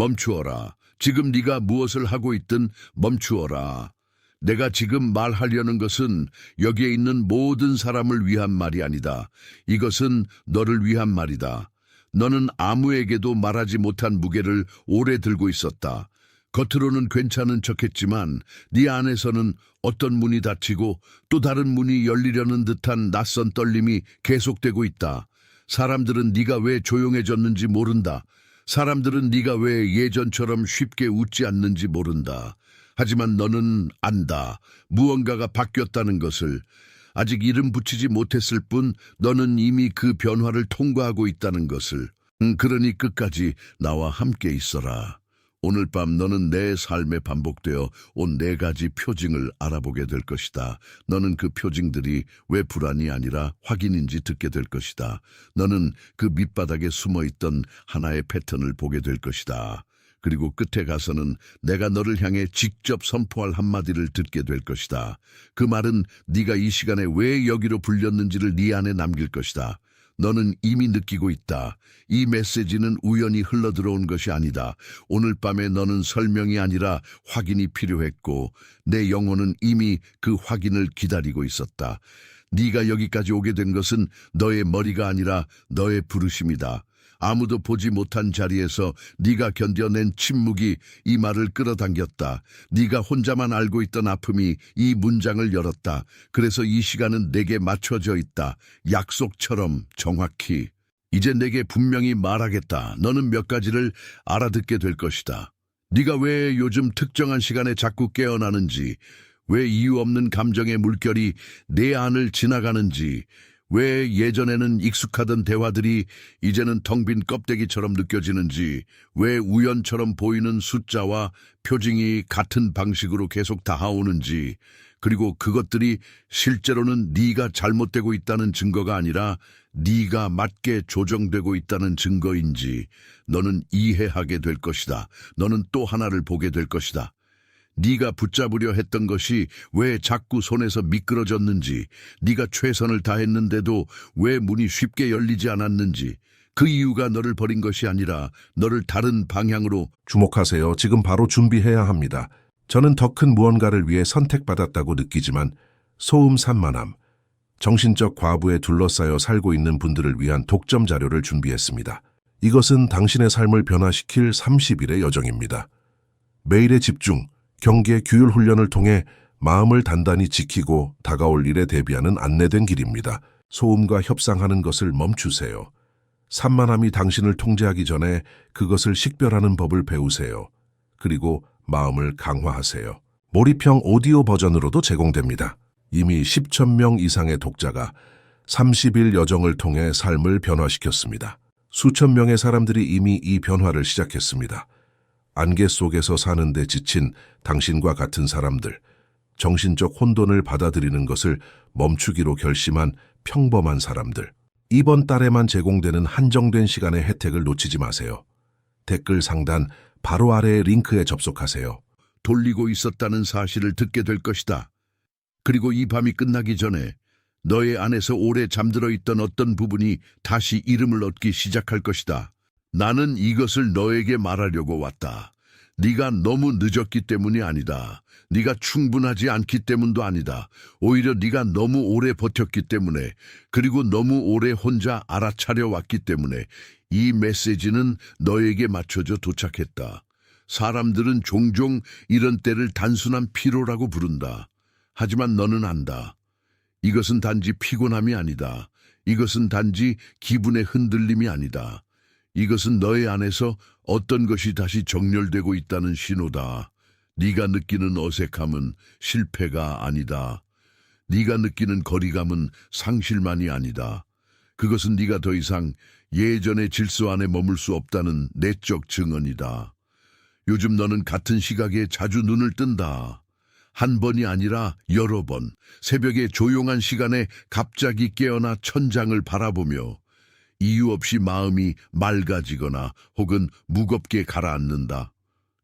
멈추어라. 지금 네가 무엇을 하고 있든 멈추어라. 내가 지금 말하려는 것은 여기에 있는 모든 사람을 위한 말이 아니다. 이것은 너를 위한 말이다. 너는 아무에게도 말하지 못한 무게를 오래 들고 있었다. 겉으로는 괜찮은 척했지만 네 안에서는 어떤 문이 닫히고 또 다른 문이 열리려는 듯한 낯선 떨림이 계속되고 있다. 사람들은 네가 왜 조용해졌는지 모른다. 사람들은 네가 왜 예전처럼 쉽게 웃지 않는지 모른다. 하지만 너는 안다. 무언가가 바뀌었다는 것을. 아직 이름 붙이지 못했을 뿐 너는 이미 그 변화를 통과하고 있다는 것을. 그러니 끝까지 나와 함께 있어라. 오늘 밤 너는 내 삶에 반복되어 온 4가지 표징을 알아보게 될 것이다. 너는 그 표징들이 왜 불안이 아니라 확인인지 듣게 될 것이다. 너는 그 밑바닥에 숨어있던 하나의 패턴을 보게 될 것이다. 그리고 끝에 가서는 내가 너를 향해 직접 선포할 한마디를 듣게 될 것이다. 그 말은 네가 이 시간에 왜 여기로 불렸는지를 네 안에 남길 것이다. 너는 이미 느끼고 있다. 이 메시지는 우연히 흘러들어온 것이 아니다. 오늘 밤에 너는 설명이 아니라 확인이 필요했고 내 영혼은 이미 그 확인을 기다리고 있었다. 네가 여기까지 오게 된 것은 너의 머리가 아니라 너의 부르심이다. 아무도 보지 못한 자리에서 네가 견뎌낸 침묵이 이 말을 끌어당겼다. 네가 혼자만 알고 있던 아픔이 이 문장을 열었다. 그래서 이 시간은 내게 맞춰져 있다. 약속처럼 정확히. 이제 내게 분명히 말하겠다. 너는 몇 가지를 알아듣게 될 것이다. 네가 왜 요즘 특정한 시간에 자꾸 깨어나는지, 왜 이유 없는 감정의 물결이 내 안을 지나가는지, 왜 예전에는 익숙하던 대화들이 이제는 텅 빈 껍데기처럼 느껴지는지, 왜 우연처럼 보이는 숫자와 표징이 같은 방식으로 계속 다가오는지, 그리고 그것들이 실제로는 네가 잘못되고 있다는 증거가 아니라 네가 맞게 조정되고 있다는 증거인지 너는 이해하게 될 것이다. 너는 또 하나를 보게 될 것이다. 네가 붙잡으려 했던 것이 왜 자꾸 손에서 미끄러졌는지, 네가 최선을 다했는데도 왜 문이 쉽게 열리지 않았는지, 그 이유가 너를 버린 것이 아니라 너를 다른 방향으로. 주목하세요. 지금 바로 준비해야 합니다. 저는 더 큰 무언가를 위해 선택받았다고 느끼지만 소음 산만함, 정신적 과부에 둘러싸여 살고 있는 분들을 위한 독점 자료를 준비했습니다. 이것은 당신의 삶을 변화시킬 30일의 여정입니다. 매일의 집중, 경계, 규율 훈련을 통해 마음을 단단히 지키고 다가올 일에 대비하는 안내된 길입니다. 소음과 협상하는 것을 멈추세요. 산만함이 당신을 통제하기 전에 그것을 식별하는 법을 배우세요. 그리고 마음을 강화하세요. 몰입형 오디오 버전으로도 제공됩니다. 이미 10천 명 이상의 독자가 30일 여정을 통해 삶을 변화시켰습니다. 수천 명의 사람들이 이미 이 변화를 시작했습니다. 안개 속에서 사는데 지친 당신과 같은 사람들, 정신적 혼돈을 받아들이는 것을 멈추기로 결심한 평범한 사람들. 이번 달에만 제공되는 한정된 시간의 혜택을 놓치지 마세요. 댓글 상단 바로 아래의 링크에 접속하세요. 돌리고 있었다는 사실을 듣게 될 것이다. 그리고 이 밤이 끝나기 전에 너의 안에서 오래 잠들어 있던 어떤 부분이 다시 이름을 얻기 시작할 것이다. 나는 이것을 너에게 말하려고 왔다. 네가 너무 늦었기 때문이 아니다. 네가 충분하지 않기 때문도 아니다. 오히려 네가 너무 오래 버텼기 때문에, 그리고 너무 오래 혼자 알아차려 왔기 때문에 이 메시지는 너에게 맞춰져 도착했다. 사람들은 종종 이런 때를 단순한 피로라고 부른다. 하지만 너는 안다. 이것은 단지 피곤함이 아니다. 이것은 단지 기분의 흔들림이 아니다. 이것은 너의 안에서 어떤 것이 다시 정렬되고 있다는 신호다. 네가 느끼는 어색함은 실패가 아니다. 네가 느끼는 거리감은 상실만이 아니다. 그것은 네가 더 이상 예전의 질서 안에 머물 수 없다는 내적 증언이다. 요즘 너는 같은 시각에 자주 눈을 뜬다. 한 번이 아니라 여러 번, 새벽의 조용한 시간에 갑자기 깨어나 천장을 바라보며 이유 없이 마음이 맑아지거나 혹은 무겁게 가라앉는다.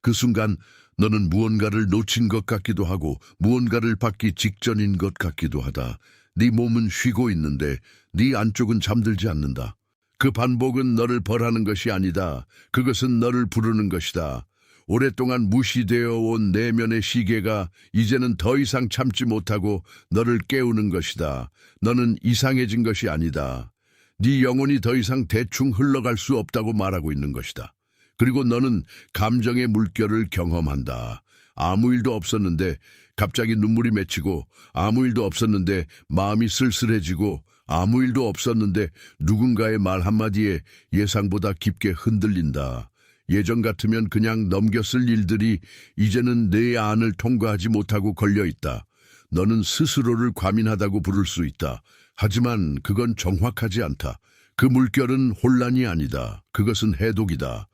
그 순간 너는 무언가를 놓친 것 같기도 하고 무언가를 받기 직전인 것 같기도 하다. 네 몸은 쉬고 있는데 네 안쪽은 잠들지 않는다. 그 반복은 너를 벌하는 것이 아니다. 그것은 너를 부르는 것이다. 오랫동안 무시되어 온 내면의 시계가 이제는 더 이상 참지 못하고 너를 깨우는 것이다. 너는 이상해진 것이 아니다. 네 영혼이 더 이상 대충 흘러갈 수 없다고 말하고 있는 것이다. 그리고 너는 감정의 물결을 경험한다. 아무 일도 없었는데 갑자기 눈물이 맺히고, 아무 일도 없었는데 마음이 쓸쓸해지고, 아무 일도 없었는데 누군가의 말 한마디에 예상보다 깊게 흔들린다. 예전 같으면 그냥 넘겼을 일들이 이제는 내 안을 통과하지 못하고 걸려있다. 너는 스스로를 과민하다고 부를 수 있다. 하지만 그건 정확하지 않다. 그 물결은 혼란이 아니다. 그것은 해독이다.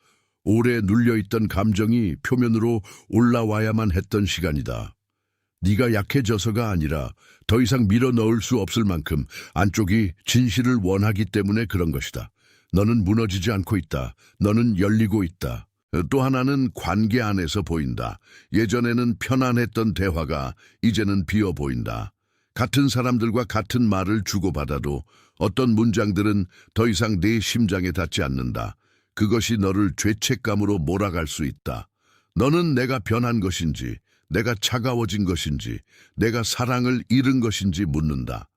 오래 눌려있던 감정이 표면으로 올라와야만 했던 시간이다. 네가 약해져서가 아니라 더 이상 밀어넣을 수 없을 만큼 안쪽이 진실을 원하기 때문에 그런 것이다. 너는 무너지지 않고 있다. 너는 열리고 있다. 또 하나는 관계 안에서 보인다. 예전에는 편안했던 대화가 이제는 비어 보인다. 같은 사람들과 같은 말을 주고받아도 어떤 문장들은 더 이상 내 심장에 닿지 않는다. 그것이 너를 죄책감으로 몰아갈 수 있다. 너는 내가 변한 것인지, 내가 차가워진 것인지, 내가 사랑을 잃은 것인지 묻는다.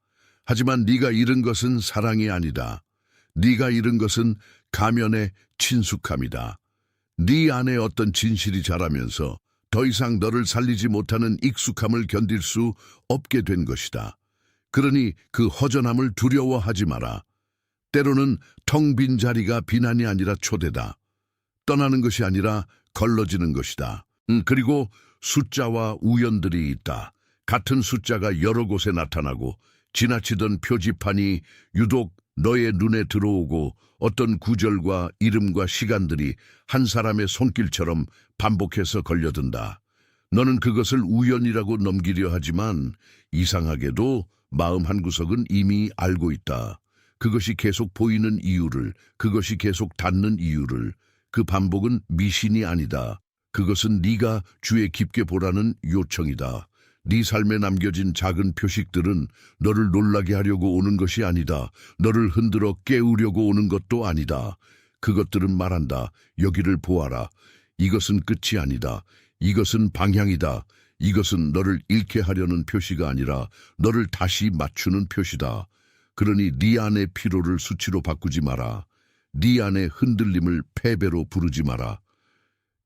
하지만 네가 잃은 것은 사랑이 아니다. 네가 잃은 것은 가면의 친숙함이다. 네 안에 어떤 진실이 자라면서 더 이상 너를 살리지 못하는 익숙함을 견딜 수 없게 된 것이다. 그러니 그 허전함을 두려워하지 마라. 때로는 텅 빈 자리가 비난이 아니라 초대다. 떠나는 것이 아니라 걸러지는 것이다. 그리고 숫자와 우연들이 있다. 같은 숫자가 여러 곳에 나타나고 지나치던 표지판이 유독 너의 눈에 들어오고 어떤 구절과 이름과 시간들이 한 사람의 손길처럼 반복해서 걸려든다. 너는 그것을 우연이라고 넘기려 하지만 이상하게도 마음 한구석은 이미 알고 있다. 그것이 계속 보이는 이유를, 그것이 계속 닿는 이유를. 그 반복은 미신이 아니다. 그것은 네가 주에 깊게 보라는 요청이다. 네 삶에 남겨진 작은 표식들은 너를 놀라게 하려고 오는 것이 아니다. 너를 흔들어 깨우려고 오는 것도 아니다. 그것들은 말한다. 여기를 보아라. 이것은 끝이 아니다. 이것은 방향이다. 이것은 너를 잃게 하려는 표시가 아니라 너를 다시 맞추는 표시다. 그러니 네 안의 피로를 수치로 바꾸지 마라. 네 안의 흔들림을 패배로 부르지 마라.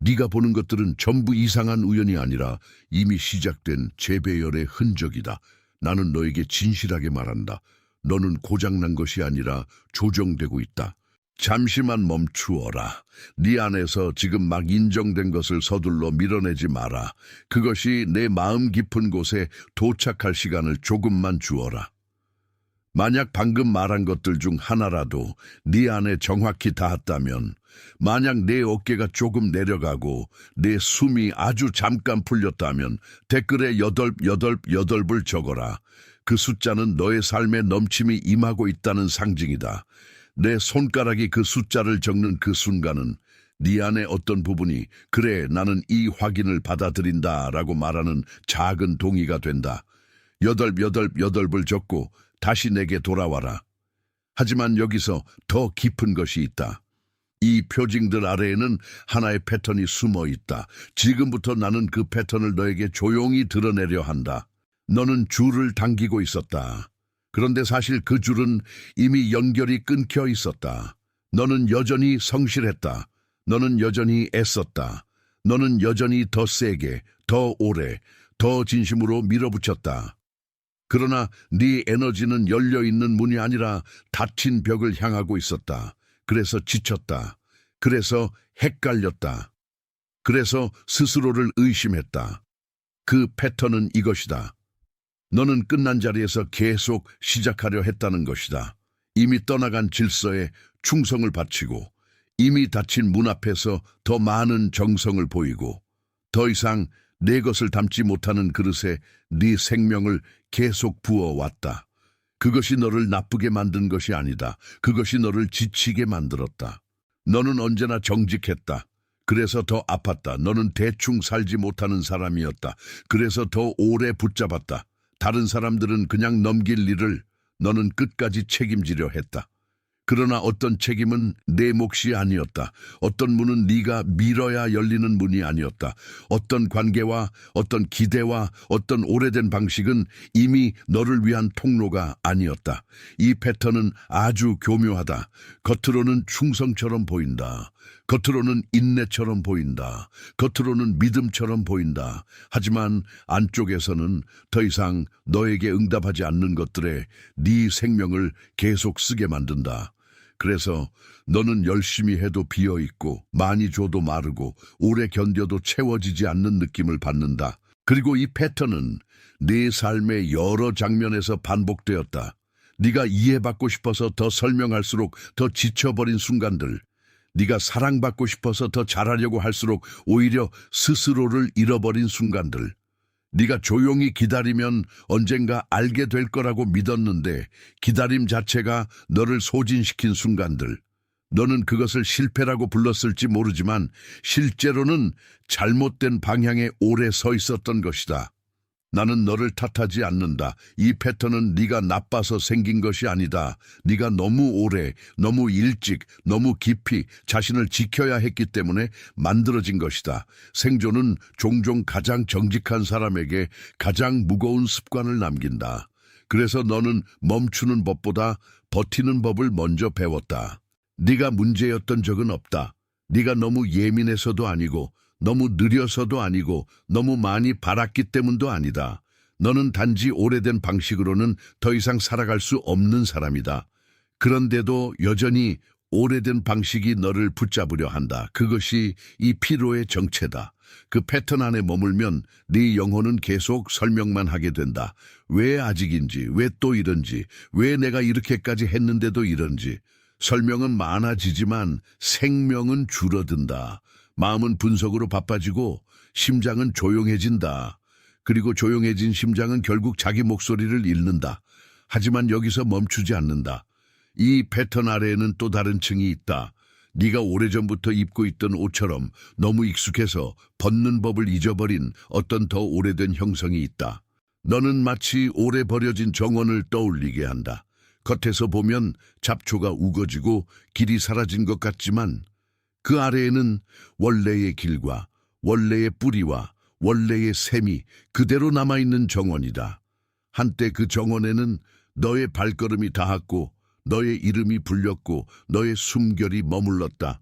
네가 보는 것들은 전부 이상한 우연이 아니라 이미 시작된 재배열의 흔적이다. 나는 너에게 진실하게 말한다. 너는 고장난 것이 아니라 조정되고 있다. 잠시만 멈추어라. 네 안에서 지금 막 인정된 것을 서둘러 밀어내지 마라. 그것이 내 마음 깊은 곳에 도착할 시간을 조금만 주어라. 만약 방금 말한 것들 중 하나라도 네 안에 정확히 닿았다면, 만약 내 어깨가 조금 내려가고 내 숨이 아주 잠깐 풀렸다면 댓글에 888을 적어라. 그 숫자는 너의 삶에 넘침이 임하고 있다는 상징이다. 내 손가락이 그 숫자를 적는 그 순간은 네 안에 어떤 부분이 그래 나는 이 확인을 받아들인다 라고 말하는 작은 동의가 된다. 888을 적고 다시 내게 돌아와라. 하지만 여기서 더 깊은 것이 있다. 이 표징들 아래에는 하나의 패턴이 숨어 있다. 지금부터 나는 그 패턴을 너에게 조용히 드러내려 한다. 너는 줄을 당기고 있었다. 그런데 사실 그 줄은 이미 연결이 끊겨 있었다. 너는 여전히 성실했다. 너는 여전히 애썼다. 너는 여전히 더 세게, 더 오래, 더 진심으로 밀어붙였다. 그러나 네 에너지는 열려있는 문이 아니라 닫힌 벽을 향하고 있었다. 그래서 지쳤다. 그래서 헷갈렸다. 그래서 스스로를 의심했다. 그 패턴은 이것이다. 너는 끝난 자리에서 계속 시작하려 했다는 것이다. 이미 떠나간 질서에 충성을 바치고, 이미 닫힌 문 앞에서 더 많은 정성을 보이고, 더 이상 내 것을 담지 못하는 그릇에 네 생명을 계속 부어왔다. 그것이 너를 나쁘게 만든 것이 아니다. 그것이 너를 지치게 만들었다. 너는 언제나 정직했다. 그래서 더 아팠다. 너는 대충 살지 못하는 사람이었다. 그래서 더 오래 붙잡았다. 다른 사람들은 그냥 넘길 일을 너는 끝까지 책임지려 했다. 그러나 어떤 책임은 내 몫이 아니었다. 어떤 문은 네가 밀어야 열리는 문이 아니었다. 어떤 관계와 어떤 기대와 어떤 오래된 방식은 이미 너를 위한 통로가 아니었다. 이 패턴은 아주 교묘하다. 겉으로는 충성처럼 보인다. 겉으로는 인내처럼 보인다. 겉으로는 믿음처럼 보인다. 하지만 안쪽에서는 더 이상 너에게 응답하지 않는 것들에 네 생명을 계속 쓰게 만든다. 그래서 너는 열심히 해도 비어있고 많이 줘도 마르고 오래 견뎌도 채워지지 않는 느낌을 받는다. 그리고 이 패턴은 네 삶의 여러 장면에서 반복되었다. 네가 이해받고 싶어서 더 설명할수록 더 지쳐버린 순간들, 네가 사랑받고 싶어서 더 잘하려고 할수록 오히려 스스로를 잃어버린 순간들, 네가 조용히 기다리면 언젠가 알게 될 거라고 믿었는데 기다림 자체가 너를 소진시킨 순간들, 너는 그것을 실패라고 불렀을지 모르지만 실제로는 잘못된 방향에 오래 서 있었던 것이다. 나는 너를 탓하지 않는다. 이 패턴은 네가 나빠서 생긴 것이 아니다. 네가 너무 오래, 너무 일찍, 너무 깊이 자신을 지켜야 했기 때문에 만들어진 것이다. 생존은 종종 가장 정직한 사람에게 가장 무거운 습관을 남긴다. 그래서 너는 멈추는 법보다 버티는 법을 먼저 배웠다. 네가 문제였던 적은 없다. 네가 너무 예민해서도 아니고 너무 느려서도 아니고 너무 많이 바랐기 때문도 아니다. 너는 단지 오래된 방식으로는 더 이상 살아갈 수 없는 사람이다. 그런데도 여전히 오래된 방식이 너를 붙잡으려 한다. 그것이 이 피로의 정체다. 그 패턴 안에 머물면 네 영혼은 계속 설명만 하게 된다. 왜 아직인지, 왜 또 이런지, 왜 내가 이렇게까지 했는데도 이런지. 설명은 많아지지만 생명은 줄어든다. 마음은 분석으로 바빠지고 심장은 조용해진다. 그리고 조용해진 심장은 결국 자기 목소리를 잃는다. 하지만 여기서 멈추지 않는다. 이 패턴 아래에는 또 다른 층이 있다. 네가 오래전부터 입고 있던 옷처럼 너무 익숙해서 벗는 법을 잊어버린 어떤 더 오래된 형성이 있다. 너는 마치 오래 버려진 정원을 떠올리게 한다. 겉에서 보면 잡초가 우거지고 길이 사라진 것 같지만 그 아래에는 원래의 길과 원래의 뿌리와 원래의 샘이 그대로 남아있는 정원이다. 한때 그 정원에는 너의 발걸음이 닿았고 너의 이름이 불렸고 너의 숨결이 머물렀다.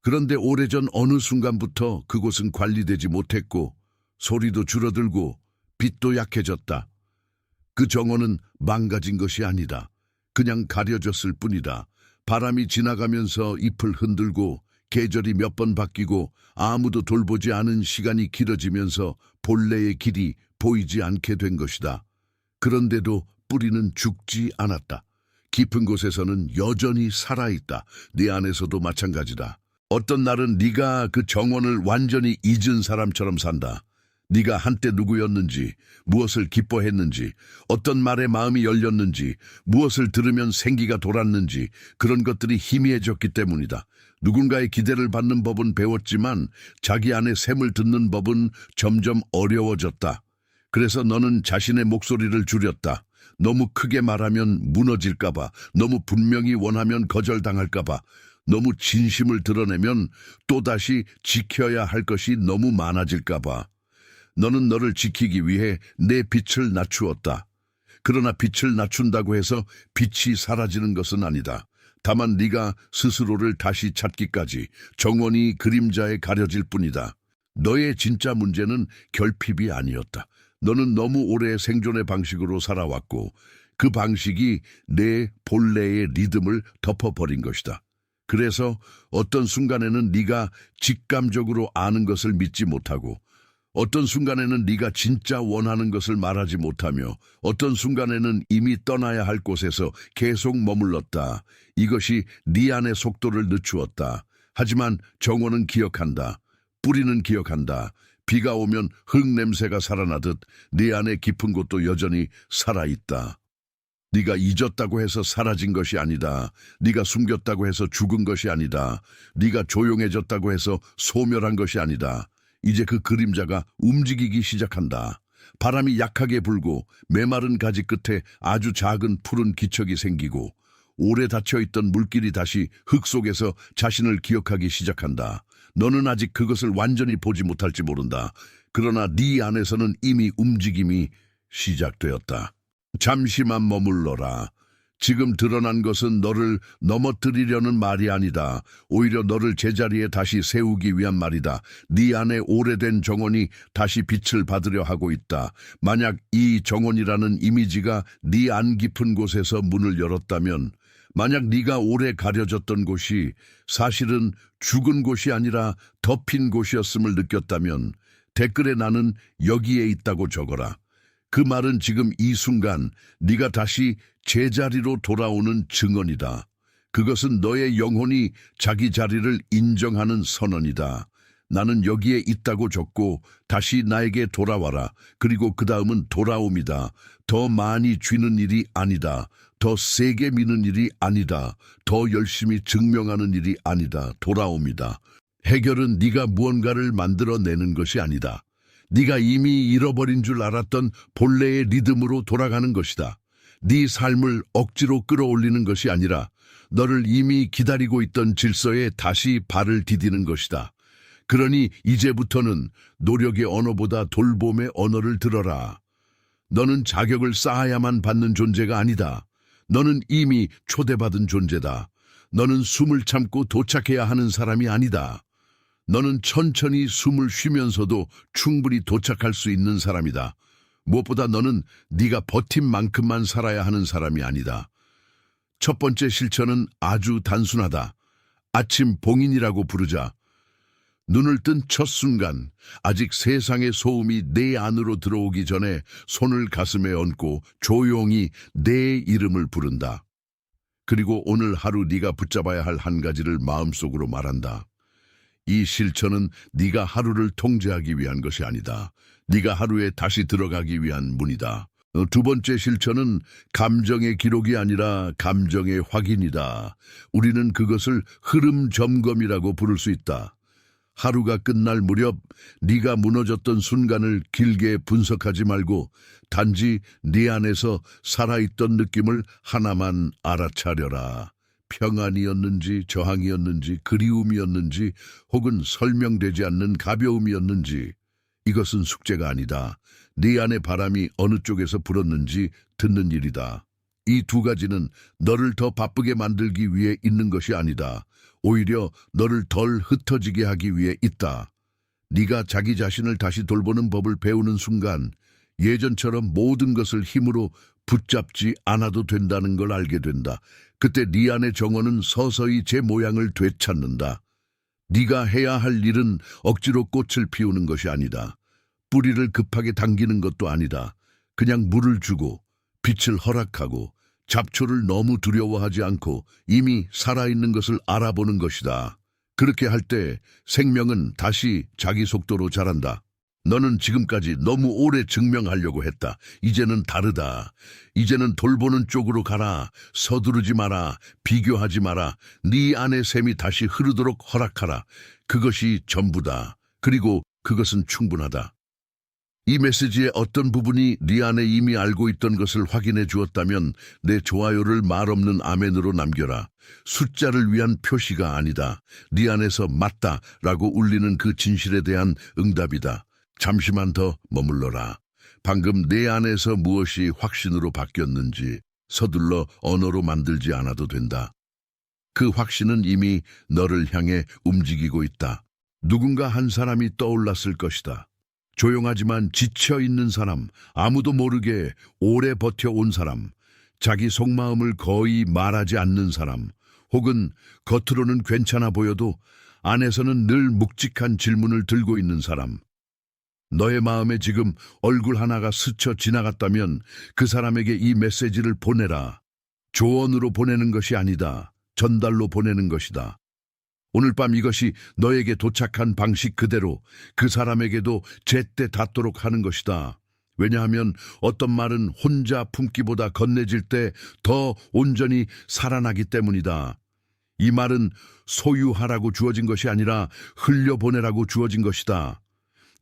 그런데 오래전 어느 순간부터 그곳은 관리되지 못했고 소리도 줄어들고 빛도 약해졌다. 그 정원은 망가진 것이 아니다. 그냥 가려졌을 뿐이다. 바람이 지나가면서 잎을 흔들고 계절이 몇 번 바뀌고 아무도 돌보지 않은 시간이 길어지면서 본래의 길이 보이지 않게 된 것이다. 그런데도 뿌리는 죽지 않았다. 깊은 곳에서는 여전히 살아있다. 네 안에서도 마찬가지다. 어떤 날은 네가 그 정원을 완전히 잊은 사람처럼 산다. 네가 한때 누구였는지, 무엇을 기뻐했는지, 어떤 말에 마음이 열렸는지, 무엇을 들으면 생기가 돌았는지 그런 것들이 희미해졌기 때문이다. 누군가의 기대를 받는 법은 배웠지만 자기 안의 샘을 듣는 법은 점점 어려워졌다. 그래서 너는 자신의 목소리를 줄였다. 너무 크게 말하면 무너질까봐, 너무 분명히 원하면 거절당할까봐, 너무 진심을 드러내면 또다시 지켜야 할 것이 너무 많아질까봐. 너는 너를 지키기 위해 내 빛을 낮추었다. 그러나 빛을 낮춘다고 해서 빛이 사라지는 것은 아니다. 다만 네가 스스로를 다시 찾기까지 정원이 그림자에 가려질 뿐이다. 너의 진짜 문제는 결핍이 아니었다. 너는 너무 오래 생존의 방식으로 살아왔고 그 방식이 내 본래의 리듬을 덮어버린 것이다. 그래서 어떤 순간에는 네가 직감적으로 아는 것을 믿지 못하고 어떤 순간에는 네가 진짜 원하는 것을 말하지 못하며 어떤 순간에는 이미 떠나야 할 곳에서 계속 머물렀다. 이것이 네 안의 속도를 늦추었다. 하지만 정원은 기억한다. 뿌리는 기억한다. 비가 오면 흙 냄새가 살아나듯 네 안의 깊은 곳도 여전히 살아있다. 네가 잊었다고 해서 사라진 것이 아니다. 네가 숨겼다고 해서 죽은 것이 아니다. 네가 조용해졌다고 해서 소멸한 것이 아니다. 이제 그 그림자가 움직이기 시작한다. 바람이 약하게 불고 메마른 가지 끝에 아주 작은 푸른 기척이 생기고 오래 닫혀있던 물길이 다시 흙 속에서 자신을 기억하기 시작한다. 너는 아직 그것을 완전히 보지 못할지 모른다. 그러나 네 안에서는 이미 움직임이 시작되었다. 잠시만 머물러라. 지금 드러난 것은 너를 넘어뜨리려는 말이 아니다. 오히려 너를 제자리에 다시 세우기 위한 말이다. 네 안에 오래된 정원이 다시 빛을 받으려 하고 있다. 만약 이 정원이라는 이미지가 네 안 깊은 곳에서 문을 열었다면, 만약 네가 오래 가려졌던 곳이 사실은 죽은 곳이 아니라 덮인 곳이었음을 느꼈다면 댓글에 나는 여기에 있다고 적어라. 그 말은 지금 이 순간 네가 다시 제자리로 돌아오는 증언이다. 그것은 너의 영혼이 자기 자리를 인정하는 선언이다. 나는 여기에 있다고 적고 다시 나에게 돌아와라. 그리고 그 다음은 돌아옴이다. 더 많이 쥐는 일이 아니다. 더 세게 미는 일이 아니다. 더 열심히 증명하는 일이 아니다. 돌아옴이다. 해결은 네가 무언가를 만들어내는 것이 아니다. 네가 이미 잃어버린 줄 알았던 본래의 리듬으로 돌아가는 것이다. 네 삶을 억지로 끌어올리는 것이 아니라 너를 이미 기다리고 있던 질서에 다시 발을 디디는 것이다. 그러니 이제부터는 노력의 언어보다 돌봄의 언어를 들어라. 너는 자격을 쌓아야만 받는 존재가 아니다. 너는 이미 초대받은 존재다. 너는 숨을 참고 도착해야 하는 사람이 아니다. 너는 천천히 숨을 쉬면서도 충분히 도착할 수 있는 사람이다. 무엇보다 너는 네가 버틴 만큼만 살아야 하는 사람이 아니다. 첫 번째 실천은 아주 단순하다. 아침 봉인이라고 부르자. 눈을 뜬 첫 순간, 아직 세상의 소음이 내 안으로 들어오기 전에 손을 가슴에 얹고 조용히 내 이름을 부른다. 그리고 오늘 하루 네가 붙잡아야 할 한 가지를 마음속으로 말한다. 이 실천은 네가 하루를 통제하기 위한 것이 아니다. 네가 하루에 다시 들어가기 위한 문이다. 두 번째 실천은 감정의 기록이 아니라 감정의 확인이다. 우리는 그것을 흐름 점검이라고 부를 수 있다. 하루가 끝날 무렵 네가 무너졌던 순간을 길게 분석하지 말고 단지 네 안에서 살아있던 느낌을 하나만 알아차려라. 평안이었는지 저항이었는지 그리움이었는지 혹은 설명되지 않는 가벼움이었는지, 이것은 숙제가 아니다. 네 안의 바람이 어느 쪽에서 불었는지 듣는 일이다. 이 두 가지는 너를 더 바쁘게 만들기 위해 있는 것이 아니다. 오히려 너를 덜 흩어지게 하기 위해 있다. 네가 자기 자신을 다시 돌보는 법을 배우는 순간 예전처럼 모든 것을 힘으로 붙잡지 않아도 된다는 걸 알게 된다. 그때 네 안의 정원은 서서히 제 모양을 되찾는다. 네가 해야 할 일은 억지로 꽃을 피우는 것이 아니다. 뿌리를 급하게 당기는 것도 아니다. 그냥 물을 주고 빛을 허락하고 잡초를 너무 두려워하지 않고 이미 살아있는 것을 알아보는 것이다. 그렇게 할 때 생명은 다시 자기 속도로 자란다. 너는 지금까지 너무 오래 증명하려고 했다. 이제는 다르다. 이제는 돌보는 쪽으로 가라. 서두르지 마라. 비교하지 마라. 네 안의 샘이 다시 흐르도록 허락하라. 그것이 전부다. 그리고 그것은 충분하다. 이 메시지의 어떤 부분이 네 안에 이미 알고 있던 것을 확인해 주었다면 내 좋아요를 말없는 아멘으로 남겨라. 숫자를 위한 표시가 아니다. 네 안에서 맞다라고 울리는 그 진실에 대한 응답이다. 잠시만 더 머물러라. 방금 내 안에서 무엇이 확신으로 바뀌었는지 서둘러 언어로 만들지 않아도 된다. 그 확신은 이미 너를 향해 움직이고 있다. 누군가 한 사람이 떠올랐을 것이다. 조용하지만 지쳐있는 사람, 아무도 모르게 오래 버텨온 사람, 자기 속마음을 거의 말하지 않는 사람, 혹은 겉으로는 괜찮아 보여도 안에서는 늘 묵직한 질문을 들고 있는 사람. 너의 마음에 지금 얼굴 하나가 스쳐 지나갔다면 그 사람에게 이 메시지를 보내라. 조언으로 보내는 것이 아니다. 전달로 보내는 것이다. 오늘 밤 이것이 너에게 도착한 방식 그대로 그 사람에게도 제때 닿도록 하는 것이다. 왜냐하면 어떤 말은 혼자 품기보다 건네질 때 더 온전히 살아나기 때문이다. 이 말은 소유하라고 주어진 것이 아니라 흘려보내라고 주어진 것이다.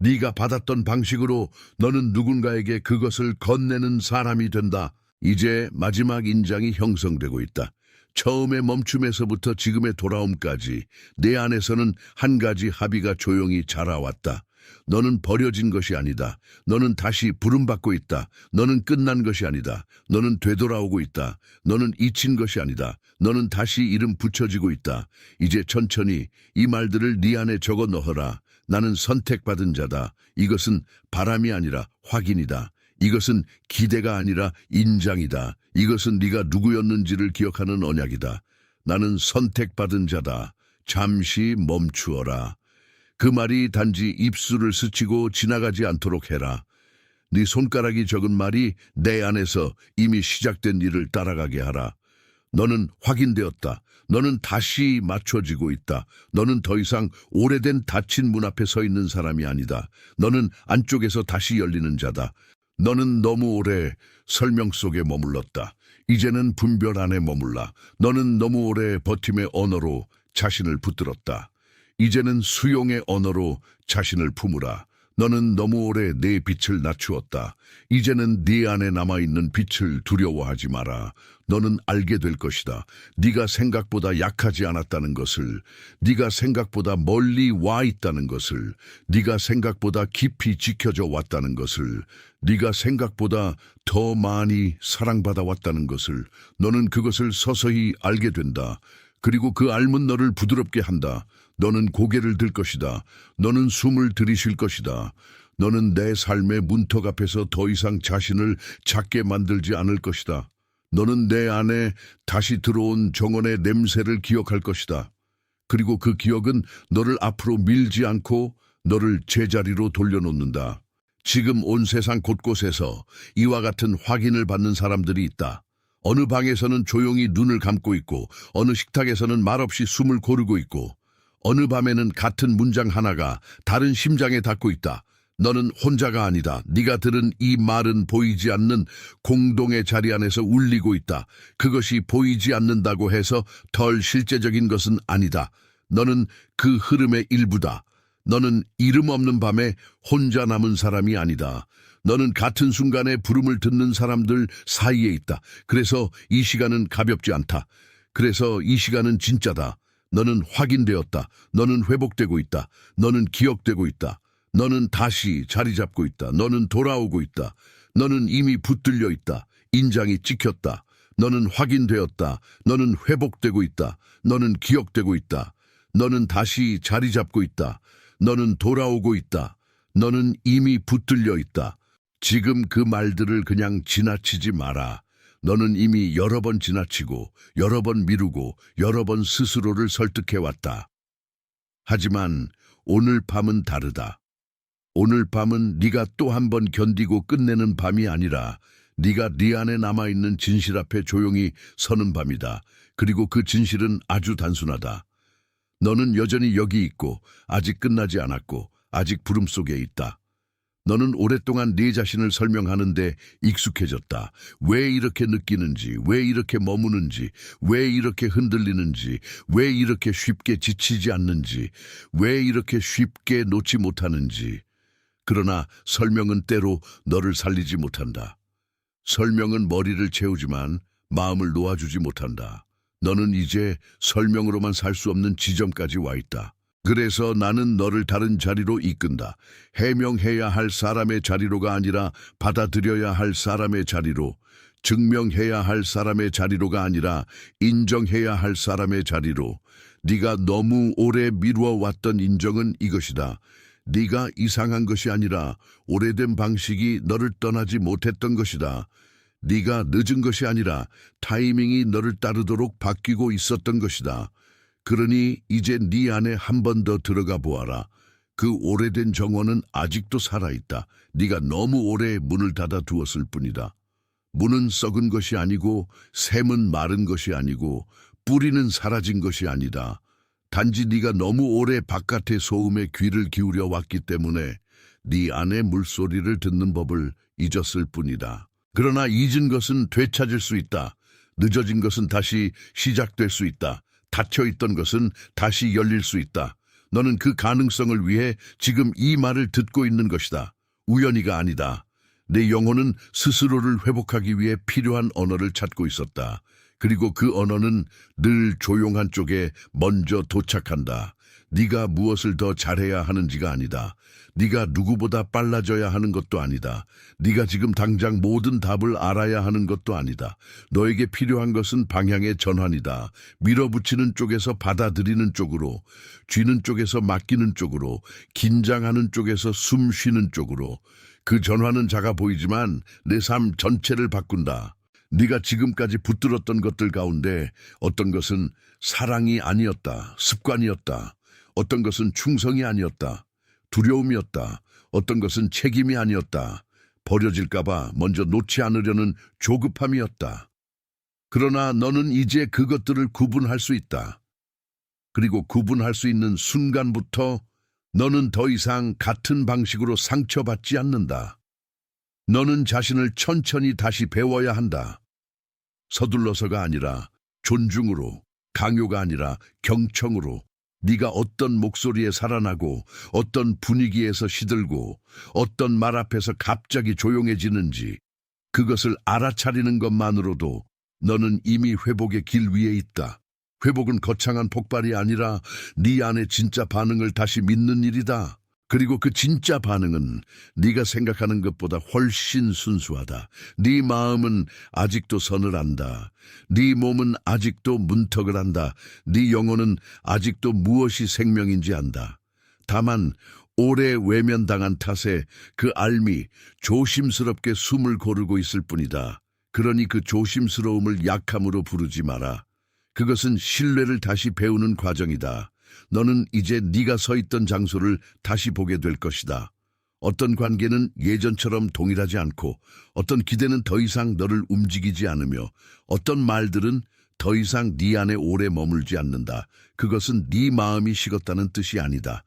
네가 받았던 방식으로 너는 누군가에게 그것을 건네는 사람이 된다. 이제 마지막 인장이 형성되고 있다. 처음의 멈춤에서부터 지금의 돌아옴까지 내 안에서는 한 가지 합의가 조용히 자라왔다. 너는 버려진 것이 아니다. 너는 다시 부름받고 있다. 너는 끝난 것이 아니다. 너는 되돌아오고 있다. 너는 잊힌 것이 아니다. 너는 다시 이름 붙여지고 있다. 이제 천천히 이 말들을 네 안에 적어 넣어라. 나는 선택받은 자다. 이것은 바람이 아니라 확인이다. 이것은 기대가 아니라 인장이다. 이것은 네가 누구였는지를 기억하는 언약이다. 나는 선택받은 자다. 잠시 멈추어라. 그 말이 단지 입술을 스치고 지나가지 않도록 해라. 네 손가락이 적은 말이 내 안에서 이미 시작된 일을 따라가게 하라. 너는 확인되었다. 너는 다시 맞춰지고 있다. 너는 더 이상 오래된 닫힌 문 앞에 서 있는 사람이 아니다. 너는 안쪽에서 다시 열리는 자다. 너는 너무 오래 설명 속에 머물렀다. 이제는 분별 안에 머물라. 너는 너무 오래 버팀의 언어로 자신을 붙들었다. 이제는 수용의 언어로 자신을 품으라. 너는 너무 오래 내 빛을 낮추었다. 이제는 네 안에 남아있는 빛을 두려워하지 마라. 너는 알게 될 것이다. 네가 생각보다 약하지 않았다는 것을, 네가 생각보다 멀리 와 있다는 것을, 네가 생각보다 깊이 지켜져 왔다는 것을, 네가 생각보다 더 많이 사랑받아 왔다는 것을, 너는 그것을 서서히 알게 된다. 그리고 그 알문 너를 부드럽게 한다. 너는 고개를 들 것이다. 너는 숨을 들이쉴 것이다. 너는 내 삶의 문턱 앞에서 더 이상 자신을 작게 만들지 않을 것이다. 너는 내 안에 다시 들어온 정원의 냄새를 기억할 것이다. 그리고 그 기억은 너를 앞으로 밀지 않고 너를 제자리로 돌려놓는다. 지금 온 세상 곳곳에서 이와 같은 확인을 받는 사람들이 있다. 어느 방에서는 조용히 눈을 감고 있고, 어느 식탁에서는 말없이 숨을 고르고 있고, 어느 밤에는 같은 문장 하나가 다른 심장에 닿고 있다. 너는 혼자가 아니다. 네가 들은 이 말은 보이지 않는 공동의 자리 안에서 울리고 있다. 그것이 보이지 않는다고 해서 덜 실제적인 것은 아니다. 너는 그 흐름의 일부다. 너는 이름 없는 밤에 혼자 남은 사람이 아니다. 너는 같은 순간에 부름을 듣는 사람들 사이에 있다. 그래서 이 시간은 가볍지 않다. 그래서 이 시간은 진짜다. 너는 확인되었다. 너는 회복되고 있다. 너는 기억되고 있다. 너는 다시 자리 잡고 있다. 너는 돌아오고 있다. 너는 이미 붙들려 있다. 인장이 찍혔다. 너는 확인되었다. 너는 회복되고 있다. 너는 기억되고 있다. 너는 다시 자리 잡고 있다. 너는 돌아오고 있다. 너는 이미 붙들려 있다. 지금 그 말들을 그냥 지나치지 마라. 너는 이미 여러 번 지나치고, 여러 번 미루고, 여러 번 스스로를 설득해왔다. 하지만 오늘 밤은 다르다. 오늘 밤은 네가 또 한 번 견디고 끝내는 밤이 아니라 네가 네 안에 남아있는 진실 앞에 조용히 서는 밤이다. 그리고 그 진실은 아주 단순하다. 너는 여전히 여기 있고, 아직 끝나지 않았고, 아직 부름 속에 있다. 너는 오랫동안 네 자신을 설명하는데 익숙해졌다. 왜 이렇게 느끼는지, 왜 이렇게 머무는지, 왜 이렇게 흔들리는지, 왜 이렇게 쉽게 지치지 않는지, 왜 이렇게 쉽게 놓지 못하는지. 그러나 설명은 때로 너를 살리지 못한다. 설명은 머리를 채우지만 마음을 놓아주지 못한다. 너는 이제 설명으로만 살 수 없는 지점까지 와 있다. 그래서 나는 너를 다른 자리로 이끈다. 해명해야 할 사람의 자리로가 아니라 받아들여야 할 사람의 자리로, 증명해야 할 사람의 자리로가 아니라 인정해야 할 사람의 자리로. 네가 너무 오래 미루어왔던 인정은 이것이다. 네가 이상한 것이 아니라 오래된 방식이 너를 떠나지 못했던 것이다. 네가 늦은 것이 아니라 타이밍이 너를 따르도록 바뀌고 있었던 것이다. 그러니 이제 네 안에 한 번 더 들어가 보아라. 그 오래된 정원은 아직도 살아있다. 네가 너무 오래 문을 닫아 두었을 뿐이다. 문은 썩은 것이 아니고, 샘은 마른 것이 아니고, 뿌리는 사라진 것이 아니다. 단지 네가 너무 오래 바깥의 소음에 귀를 기울여 왔기 때문에 네 안의 물소리를 듣는 법을 잊었을 뿐이다. 그러나 잊은 것은 되찾을 수 있다. 늦어진 것은 다시 시작될 수 있다. 닫혀있던 것은 다시 열릴 수 있다. 너는 그 가능성을 위해 지금 이 말을 듣고 있는 것이다. 우연히가 아니다. 내 영혼은 스스로를 회복하기 위해 필요한 언어를 찾고 있었다. 그리고 그 언어는 늘 조용한 쪽에 먼저 도착한다. 네가 무엇을 더 잘해야 하는지가 아니다. 네가 누구보다 빨라져야 하는 것도 아니다. 네가 지금 당장 모든 답을 알아야 하는 것도 아니다. 너에게 필요한 것은 방향의 전환이다. 밀어붙이는 쪽에서 받아들이는 쪽으로, 쥐는 쪽에서 맡기는 쪽으로, 긴장하는 쪽에서 숨 쉬는 쪽으로. 그 전환은 작아 보이지만 내 삶 전체를 바꾼다. 네가 지금까지 붙들었던 것들 가운데 어떤 것은 사랑이 아니었다. 습관이었다. 어떤 것은 충성이 아니었다. 두려움이었다. 어떤 것은 책임이 아니었다. 버려질까봐 먼저 놓지 않으려는 조급함이었다. 그러나 너는 이제 그것들을 구분할 수 있다. 그리고 구분할 수 있는 순간부터 너는 더 이상 같은 방식으로 상처받지 않는다. 너는 자신을 천천히 다시 배워야 한다. 서둘러서가 아니라 존중으로, 강요가 아니라 경청으로. 네가 어떤 목소리에 살아나고 어떤 분위기에서 시들고 어떤 말 앞에서 갑자기 조용해지는지 그것을 알아차리는 것만으로도 너는 이미 회복의 길 위에 있다. 회복은 거창한 폭발이 아니라 네 안의 진짜 반응을 다시 믿는 일이다. 그리고 그 진짜 반응은 네가 생각하는 것보다 훨씬 순수하다. 네 마음은 아직도 서늘한다. 네 몸은 아직도 문턱을 한다. 네 영혼은 아직도 무엇이 생명인지 안다. 다만 오래 외면당한 탓에 그 알미 조심스럽게 숨을 고르고 있을 뿐이다. 그러니 그 조심스러움을 약함으로 부르지 마라. 그것은 신뢰를 다시 배우는 과정이다. 너는 이제 네가 서 있던 장소를 다시 보게 될 것이다. 어떤 관계는 예전처럼 동일하지 않고 어떤 기대는 더 이상 너를 움직이지 않으며 어떤 말들은 더 이상 네 안에 오래 머물지 않는다. 그것은 네 마음이 식었다는 뜻이 아니다.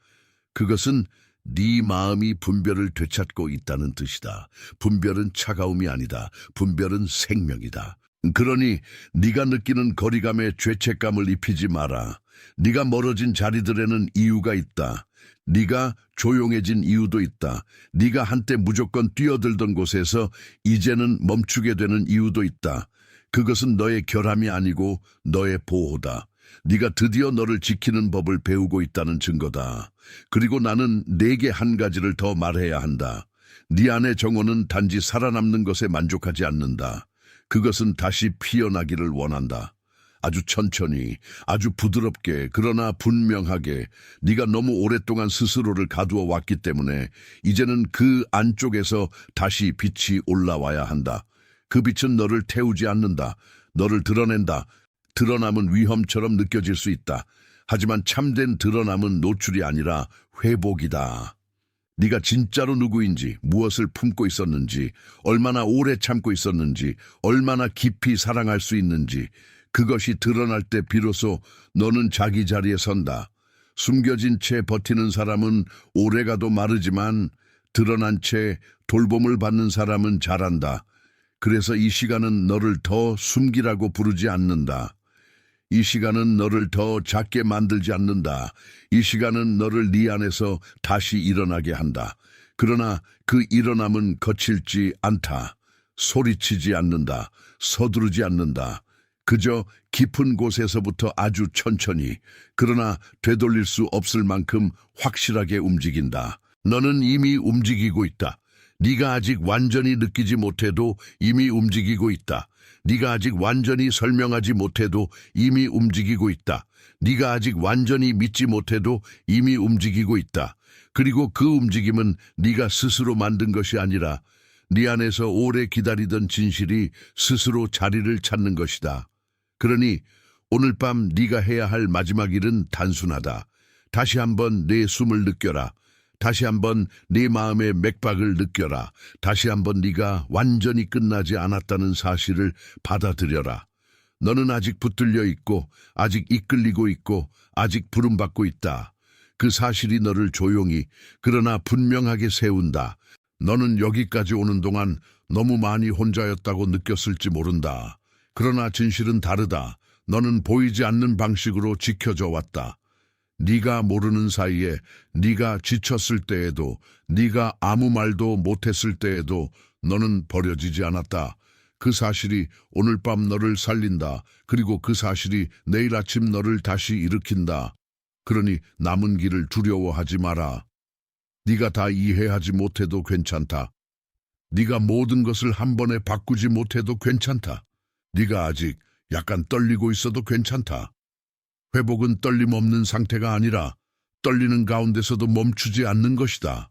그것은 네 마음이 분별을 되찾고 있다는 뜻이다. 분별은 차가움이 아니다. 분별은 생명이다. 그러니 네가 느끼는 거리감에 죄책감을 입히지 마라. 네가 멀어진 자리들에는 이유가 있다. 네가 조용해진 이유도 있다. 네가 한때 무조건 뛰어들던 곳에서 이제는 멈추게 되는 이유도 있다. 그것은 너의 결함이 아니고 너의 보호다. 네가 드디어 너를 지키는 법을 배우고 있다는 증거다. 그리고 나는 네게 한 가지를 더 말해야 한다. 네 안의 정오는 단지 살아남는 것에 만족하지 않는다. 그것은 다시 피어나기를 원한다. 아주 천천히, 아주 부드럽게, 그러나 분명하게 네가 너무 오랫동안 스스로를 가두어 왔기 때문에 이제는 그 안쪽에서 다시 빛이 올라와야 한다. 그 빛은 너를 태우지 않는다. 너를 드러낸다. 드러남은 위험처럼 느껴질 수 있다. 하지만 참된 드러남은 노출이 아니라 회복이다. 네가 진짜로 누구인지, 무엇을 품고 있었는지, 얼마나 오래 참고 있었는지, 얼마나 깊이 사랑할 수 있는지, 그것이 드러날 때 비로소 너는 자기 자리에 선다. 숨겨진 채 버티는 사람은 오래가도 마르지만 드러난 채 돌봄을 받는 사람은 잘한다. 그래서 이 시간은 너를 더 숨기라고 부르지 않는다. 이 시간은 너를 더 작게 만들지 않는다. 이 시간은 너를 네 안에서 다시 일어나게 한다. 그러나 그 일어남은 거칠지 않다. 소리치지 않는다. 서두르지 않는다. 그저 깊은 곳에서부터 아주 천천히, 그러나 되돌릴 수 없을 만큼 확실하게 움직인다. 너는 이미 움직이고 있다. 네가 아직 완전히 느끼지 못해도 이미 움직이고 있다. 네가 아직 완전히 설명하지 못해도 이미 움직이고 있다. 네가 아직 완전히 믿지 못해도 이미 움직이고 있다. 그리고 그 움직임은 네가 스스로 만든 것이 아니라 네 안에서 오래 기다리던 진실이 스스로 자리를 찾는 것이다. 그러니 오늘 밤 네가 해야 할 마지막 일은 단순하다. 다시 한번 내 숨을 느껴라. 다시 한번 네 마음의 맥박을 느껴라. 다시 한번 네가 완전히 끝나지 않았다는 사실을 받아들여라. 너는 아직 붙들려 있고, 아직 이끌리고 있고, 아직 부름받고 있다. 그 사실이 너를 조용히, 그러나 분명하게 세운다. 너는 여기까지 오는 동안 너무 많이 혼자였다고 느꼈을지 모른다. 그러나 진실은 다르다. 너는 보이지 않는 방식으로 지켜져 왔다. 네가 모르는 사이에 네가 지쳤을 때에도, 네가 아무 말도 못했을 때에도 너는 버려지지 않았다. 그 사실이 오늘 밤 너를 살린다. 그리고 그 사실이 내일 아침 너를 다시 일으킨다. 그러니 남은 길을 두려워하지 마라. 네가 다 이해하지 못해도 괜찮다. 네가 모든 것을 한 번에 바꾸지 못해도 괜찮다. 네가 아직 약간 떨리고 있어도 괜찮다. 회복은 떨림 없는 상태가 아니라 떨리는 가운데서도 멈추지 않는 것이다.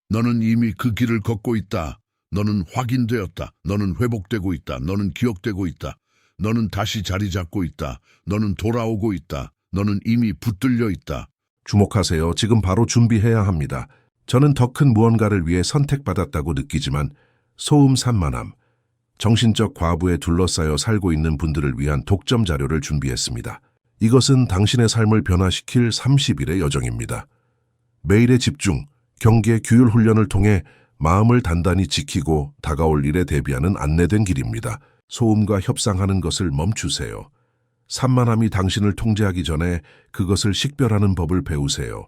너는 이미 그 길을 걷고 있다. 너는 확인되었다. 너는 회복되고 있다. 너는 기억되고 있다. 너는 다시 자리 잡고 있다. 너는 돌아오고 있다. 너는 이미 붙들려 있다. 주목하세요. 지금 바로 준비해야 합니다. 저는 더 큰 무언가를 위해 선택받았다고 느끼지만 소음 산만함, 정신적 과부에 둘러싸여 살고 있는 분들을 위한 독점 자료를 준비했습니다. 이것은 당신의 삶을 변화시킬 30일의 여정입니다. 매일의 집중, 경계, 규율 훈련을 통해 마음을 단단히 지키고 다가올 일에 대비하는 안내된 길입니다. 소음과 협상하는 것을 멈추세요. 산만함이 당신을 통제하기 전에 그것을 식별하는 법을 배우세요.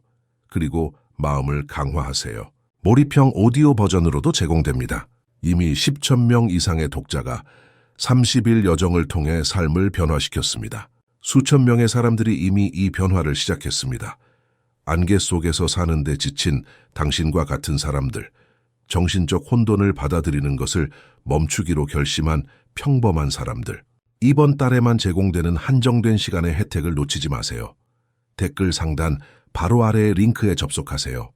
그리고 마음을 강화하세요. 몰입형 오디오 버전으로도 제공됩니다. 이미 10,000명 이상의 독자가 30일 여정을 통해 삶을 변화시켰습니다. 수천 명의 사람들이 이미 이 변화를 시작했습니다. 안개 속에서 사는데 지친 당신과 같은 사람들, 정신적 혼돈을 받아들이는 것을 멈추기로 결심한 평범한 사람들. 이번 달에만 제공되는 한정된 시간의 혜택을 놓치지 마세요. 댓글 상단 바로 아래의 링크에 접속하세요.